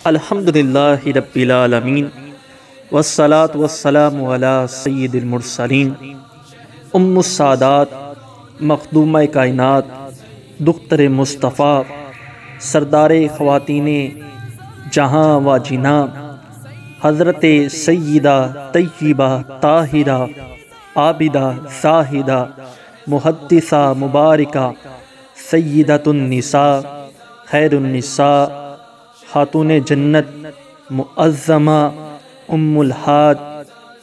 الحمدللہ رب العالمین والصلاة والسلام علی سید المرسلین ام السادات مخدومہ کائنات دختر مصطفیٰ سردار خواتین جہاں و جناں حضرت سیدہ طیبہ طاہرہ عابدہ زاہدہ محدثہ مبارکہ سیدۃ النساء خیر النساء خاتون جنت معظمہ ام الحاج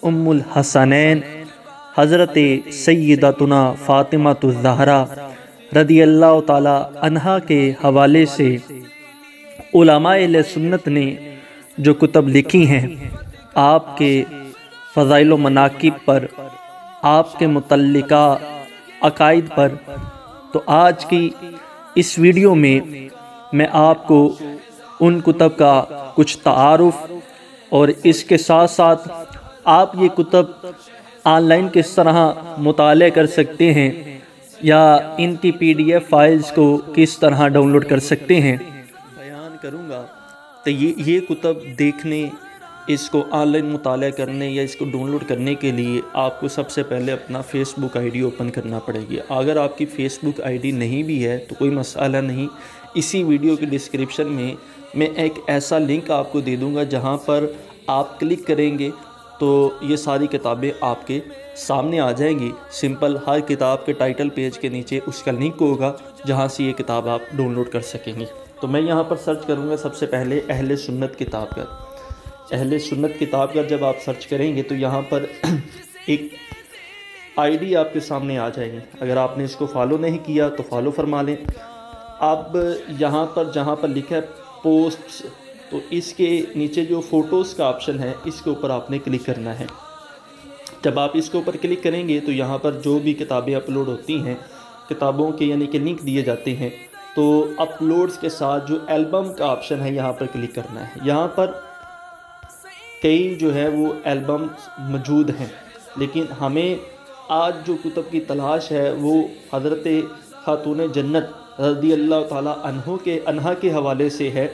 ام الحسنین حضرت سیدتنا فاطمہ الزہرا رضی اللہ تعالی عنہا کے حوالے سے علماء اہل سنت نے جو کتب لکھی ہیں آپ کے فضائل و مناقب پر، آپ کے متعلقہ عقائد پر، تو آج کی اس ویڈیو میں آپ کو ان کتب کا کچھ تعارف اور اس کے ساتھ ساتھ آپ یہ کتب آن لائن کس طرح مطالعہ کر سکتے ہیں یا ان کی PDF فائلز کو کس طرح ڈاؤن لوڈ کر سکتے ہیں بیان کروں گا۔ تو یہ کتب دیکھنے، اس کو آن لائن مطالعہ کرنے یا اس کو ڈاؤن لوڈ کرنے کے لیے آپ کو سب سے پہلے اپنا فیس بک ID اوپن کرنا پڑے گی۔ اگر آپ کی فیس بک ID نہیں بھی ہے تو کوئی مسئلہ نہیں، اسی ویڈیو کے ڈسکرپشن میں ایک ایسا لنک آپ کو دے دوں گا جہاں پر آپ کلک کریں گے تو یہ ساری کتابیں آپ کے سامنے آ جائیں گی۔ سمپل ہر کتاب کے ٹائٹل پیج کے نیچے اس کا لنک ہوگا جہاں سے یہ کتاب آپ ڈاؤن لوڈ کر سکیں گے۔ تو میں یہاں پر سرچ کروں گا سب سے پہلے اہل سنت کتاب کا۔ اہل سنت کتاب کا جب آپ سرچ کریں گے تو یہاں پر ایک ID آپ کے سامنے آ جائے گی۔ اگر آپ نے اس کو فالو نہیں کیا تو فالو فرما لیں۔ اب یہاں پر جہاں پر لکھا ہے پوسٹس، تو اس کے نیچے جو فوٹوز کا آپشن ہے اس کے اوپر آپ نے کلک کرنا ہے۔ جب آپ اس کے اوپر کلک کریں گے تو یہاں پر جو بھی کتابیں اپلوڈ ہوتی ہیں، کتابوں کے یعنی کہ لنک دیے جاتے ہیں، تو اپلوڈز کے ساتھ جو البم کا آپشن ہے یہاں پر کلک کرنا ہے۔ یہاں پر کئی جو ہے وہ البم موجود ہیں، لیکن ہمیں آج جو کتب کی تلاش ہے وہ حضرت خاتون جنت رضی اللہ تعالی عنہا کے حوالے سے ہے۔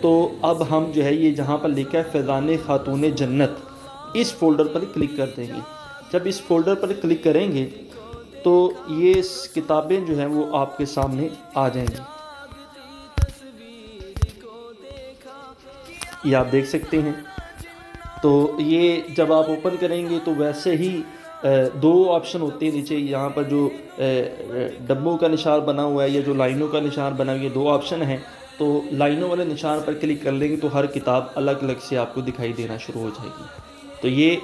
تو اب ہم جو ہے یہ جہاں پر لکھا ہے فیضان خاتون جنت، اس فولڈر پر کلک کر دیں گے۔ جب اس فولڈر پر کلک کریں گے تو یہ کتابیں جو ہیں وہ آپ کے سامنے آ جائیں گی۔ یہ آپ دیکھ سکتے ہیں۔ تو یہ جب آپ اوپن کریں گے تو ویسے ہی دو آپشن ہوتے ہیں نیچے، یہاں پر جو ڈبوں کا نشان بنا ہوا ہے یا جو لائنوں کا نشان بنا ہوا ہے، یہ دو آپشن ہیں۔ تو لائنوں والے نشان پر کلک کر لیں گے تو ہر کتاب الگ الگ سے آپ کو دکھائی دینا شروع ہو جائے گی۔ تو یہ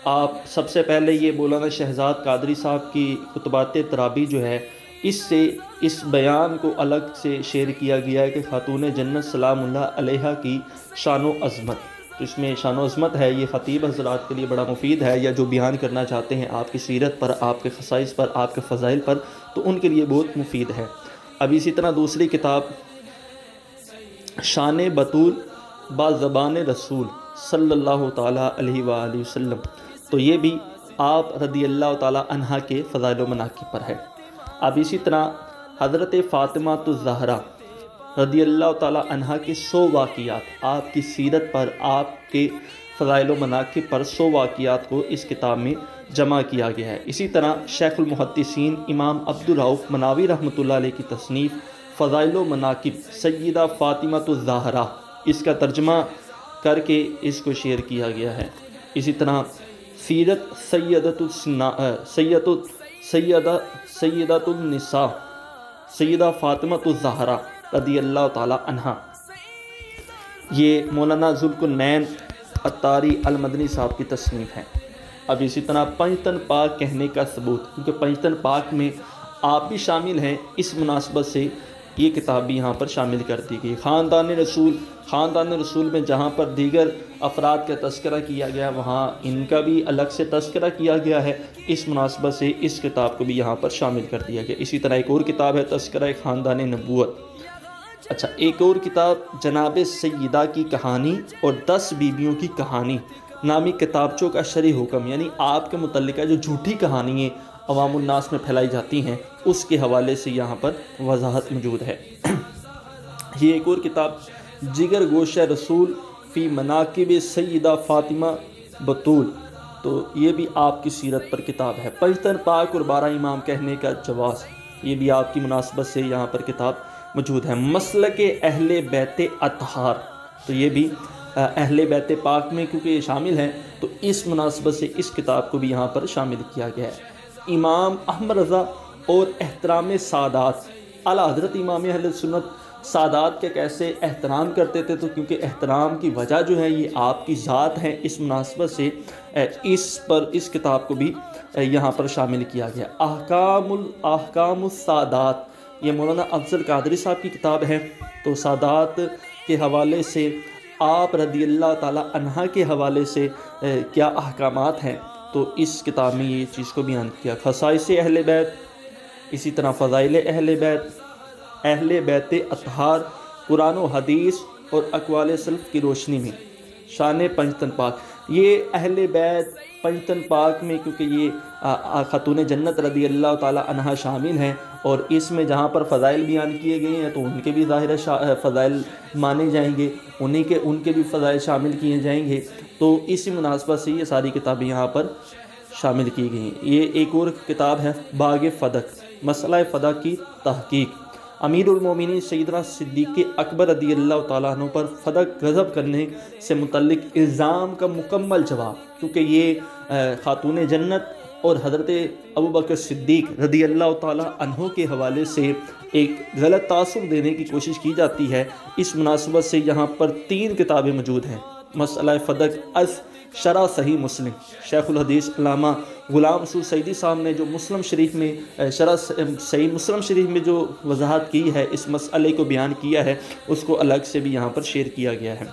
آپ سب سے پہلے یہ مولانا شہزاد قادری صاحب کی خطبات ترابی جو ہے، اس سے اس بیان کو الگ سے شیئر کیا گیا ہے کہ خاتون جنت سلام اللہ علیہا کی شان و عظمت۔ تو اس میں شان و عظمت ہے، یہ خطیب حضرات کے لیے بڑا مفید ہے، یا جو بیان کرنا چاہتے ہیں آپ کی سیرت پر، آپ کے خصائص پر، آپ کے فضائل پر، تو ان کے لیے بہت مفید ہے۔ اب اسی طرح دوسری کتاب شان بطول با زبان رسول صلی اللہ تعالیٰ علیہ وآلہ وسلم، تو یہ بھی آپ رضی اللہ تعالیٰ عنہا کے فضائل و مناقب پر ہے۔ اب اسی طرح حضرت فاطمہ الزہرا رضی اللہ تعالیٰ عنہا کے 100 واقعات، آپ کی سیرت پر، آپ کے فضائل و مناقب پر 100 واقعات کو اس کتاب میں جمع کیا گیا ہے۔ اسی طرح شیخ المحدثین امام عبدالرؤف مناوی رحمۃ اللہ علیہ کی تصنیف فضائل و مناقب سیدہ فاطمہ الزہرا، اس کا ترجمہ کر کے اس کو شیئر کیا گیا ہے۔ اسی طرح سیرت سیدۃ النساء سیدہ فاطمہ الزہرا رضی اللہ تعالی عنہا، یہ مولانا ذوالقرنین عطاری المدنی صاحب کی تصنیف ہے۔ اب اسی طرح پنجتن پاک کہنے کا ثبوت، کیونکہ پنجتن پاک میں آپ بھی شامل ہیں، اس مناسبت سے یہ کتاب بھی یہاں پر شامل کر دی گئی۔ خاندان رسول میں جہاں پر دیگر افراد کا تذکرہ کیا گیا، وہاں ان کا بھی الگ سے تذکرہ کیا گیا ہے، اس مناسبت سے اس کتاب کو بھی یہاں پر شامل کر دیا گیا۔ اسی طرح ایک اور کتاب ہے تذکرہ خاندان نبوت۔ اچھا، ایک اور کتاب جناب سیدہ کی کہانی اور 10 بیویوں کی کہانی نامی کتابچوں کا شرح حکم، یعنی آپ کے متعلقہ جو جھوٹی کہانیاں عوام الناس میں پھیلائی جاتی ہیں اس کے حوالے سے یہاں پر وضاحت موجود ہے۔ یہ ایک اور کتاب जिगर गोश रसूल फ़ी मनाकिब सैयदा फ़ातिमा बतूल, तो ये भी आपकी सीरत पर किताब है। पंजतन पाक और 12 इमाम कहने का जवाज़, ये भी आपकी मुनासबत से यहाँ पर किताब मौजूद है। मसलक अहले बैत अतहार, तो ये भी अहले बैत पाक में क्योंकि ये शामिल हैं तो इस मुनासबत से इस किताब को भी यहाँ पर शामिल किया गया है। इमाम अहमद रज़ा और एहतराम सादात, आला हज़रत इमाम अहले सुन्नत सादात के कैसे एहतराम करते थे, तो क्योंकि एहतराम की वजह जो है ये आपकी ज़ात है, इस मुनासबत से इस किताब को भी यहाँ पर शामिल किया गया। अहकामुस सादात, ये मौलाना अफजल कादरी साहब की किताब है। तो सादात के हवाले से, आप रदियल्लाहु ताला अन्हा के हवाले से क्या अहकामात हैं, तो इस किताब में ये चीज़ को बयान किया। खसाइस अहले बैत, इसी तरह फ़ज़ाइल अहले बैत, अहले बैत अतहार, कुरान व हदीस और अक़वाल सल्फ़ की रोशनी में, शान पंजतन पाक। ये अहले बैत पंजतन पाक में क्योंकि ये खातून जन्नत रदियल्लाहु ताला अन्हा शामिल हैं और इसमें जहाँ पर फ़ज़ाइल बयान किए गए हैं तो उनके भी ज़ाहिर फ़ज़ाइल माने जाएंगे, उनके भी फ़ज़ाइल शामिल किए जाएंगे। तो इसी मुनासबत से ये सारी किताबें यहाँ पर शामिल की गई हैं। ये एक और किताब है बाग़ फ़दक, मसला फ़दक की तहक़ीक़। अमीरुल मोमिनीन सैयदना सिद्दीक़ अकबर रदियल्लाहु ताला अन्हु पर फ़दक गज़ब करने से मुतल्लिक़ इल्ज़ाम का मुकम्मल जवाब, क्योंकि ये खातून जन्नत और हज़रत अबू बकर सिद्दीक़ रदियल्लाहु ताला अन्हु के हवाले से एक गलत तासुर देने की कोशिश की जाती है। इस मुनासबत से यहाँ पर 3 किताबें मौजूद हैं। मसला फ़दक अस शरा सही मुस्लिम, शेखुल हदीस अल्लामा ग़ुलाम रसूल सईदी साहब ने जो मुस्लिम शरीफ में शरा सही मुस्लिम शरीफ में जो वजाहत की है, इस मसले को बयान किया है, उसको अलग से भी यहाँ पर शेयर किया गया है।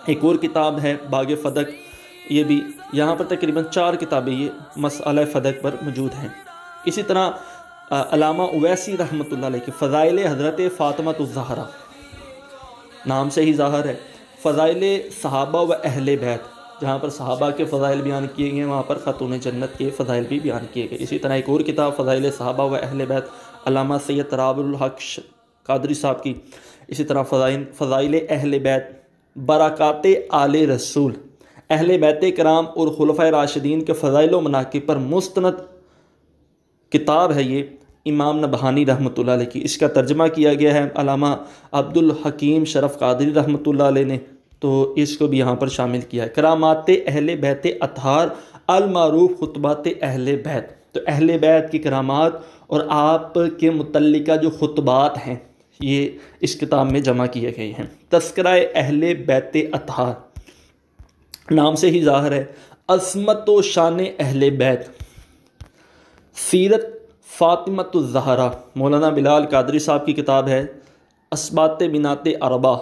एक और किताब है बाग़ फ़दक, ये भी यहाँ पर तकरीबन 4 किताबें ये मसला फ़दक पर मौजूद हैं। इसी तरह अल्लामा उवैसी रहमतुल्लाह अलैह की फ़ज़ाइल हज़रत फ़ातिमातुज़ ज़हरा, नाम से ही ज़ाहिर है, फ़ज़ाइल सहाबा व अहले बैत, जहाँ पर सहाबा के फ़ज़ाइल बयान किए गए हैं वहाँ पर खातून जन्नत के फ़ज़ाइल भी बयान किए गए। इसी तरह एक और किताब फ़ज़ाइल सहाबा व अहले बैत, अल्लामा सैयद तराबुल हक़ कादरी साहब की। इसी तरह फ़ज़ाइल अहले बैत, बरक़ात आले रसूल, अहले बैत कराम और खुलफ़ाए राशिदीन के फ़ज़ाइल व मनाक़िब पर मुस्तनद किताब है ये, इमाम नबहानी रहमतुल्लाह अलैह की। इसका तर्जमा किया गया है अल्लामा अब्दुल हकीम शरफ़ कादरी रहमतुल्लाह अलैह ने, तो इसको भी यहाँ पर शामिल किया है। करामात अहले बैत अतहार अल मारूफ खुतबात अहले बैत, तो अहले बैत की करामात और आप के मुतल्लिका जो खुतबात हैं ये इस किताब में जमा किए गए हैं। तज़किरा अहले बैत अतहार, नाम से ही ज़ाहिर है, अज़मत व शान अहले बैत, सीरत फ़ातिमातुज़ ज़हरा, मौलाना बिलाल कादरी साहब की किताब है। असबात बिनात अरबा,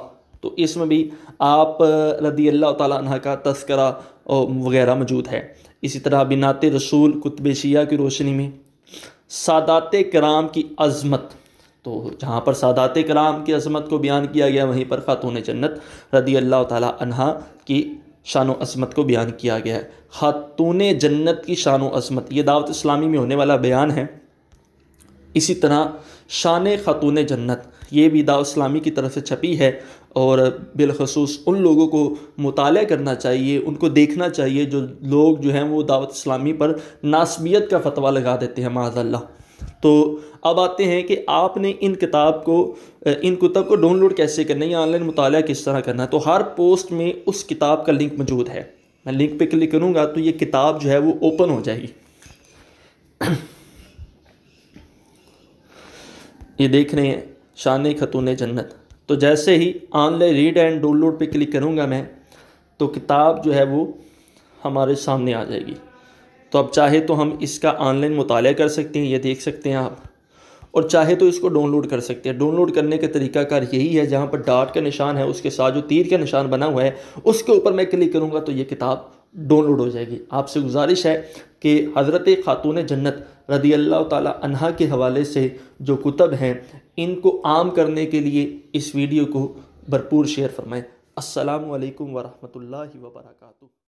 तो इसमें भी आप रदियल्लाहु ताला अन्हा का तज़किरा वगैरह मौजूद है। इसी तरह बिनात रसूल कुतुब शिया की रोशनी में, सादात कराम की अज़मत, तो जहाँ पर सादात कराम की अज़मत को बयान किया गया वहीं पर खातून जन्नत रदियल्लाहु ताला अन्हा की शान व अज़मत को बयान किया गया है। खातून जन्नत की शान व अज़मत, ये दावत इस्लामी में होने वाला बयान है। इसी तरह शान खातून जन्नत, ये भी दावत इस्लामी की तरफ से छपी है और बिलखसूस उन लोगों को मुताला करना चाहिए, उनको देखना चाहिए जो लोग जो हैं वो दावत इस्लामी पर नासबियत का फ़तवा लगा देते हैं माज़अल्लाह। तो अब आते हैं कि आपने इन कुतब को डाउनलोड कैसे करना है या ऑनलाइन मुताला किस तरह करना है। तो हर पोस्ट में उस किताब का लिंक मौजूद है, मैं लिंक पे क्लिक करूँगा तो ये किताब जो है वो ओपन हो जाएगी। ये देख रहे हैं शान खातून जन्नत, तो जैसे ही ऑनलाइन रीड एंड डाउनलोड पे क्लिक करूँगा मैं तो किताब जो है वो हमारे सामने आ जाएगी। तो अब चाहे तो हम इसका ऑनलाइन मुताला कर सकते हैं, ये देख सकते हैं आप, और चाहे तो इसको डाउनलोड कर सकते हैं। डाउनलोड करने का तरीकाकार यही है, जहाँ पर डॉट का निशान है उसके साथ जो तीर का निशान बना हुआ है उसके ऊपर मैं क्लिक करूँगा तो ये किताब डाउनलोड हो जाएगी। आपसे गुजारिश है कि हज़रत खातून जन्नत रदियल्लाहु ताला अन्हा के हवाले से जो कुतब हैं इनको आम करने के लिए इस वीडियो को भरपूर शेयर फरमाएँ। अस्सलामु अलैकुम व रहमतुल्लाहि व बरकातुहू।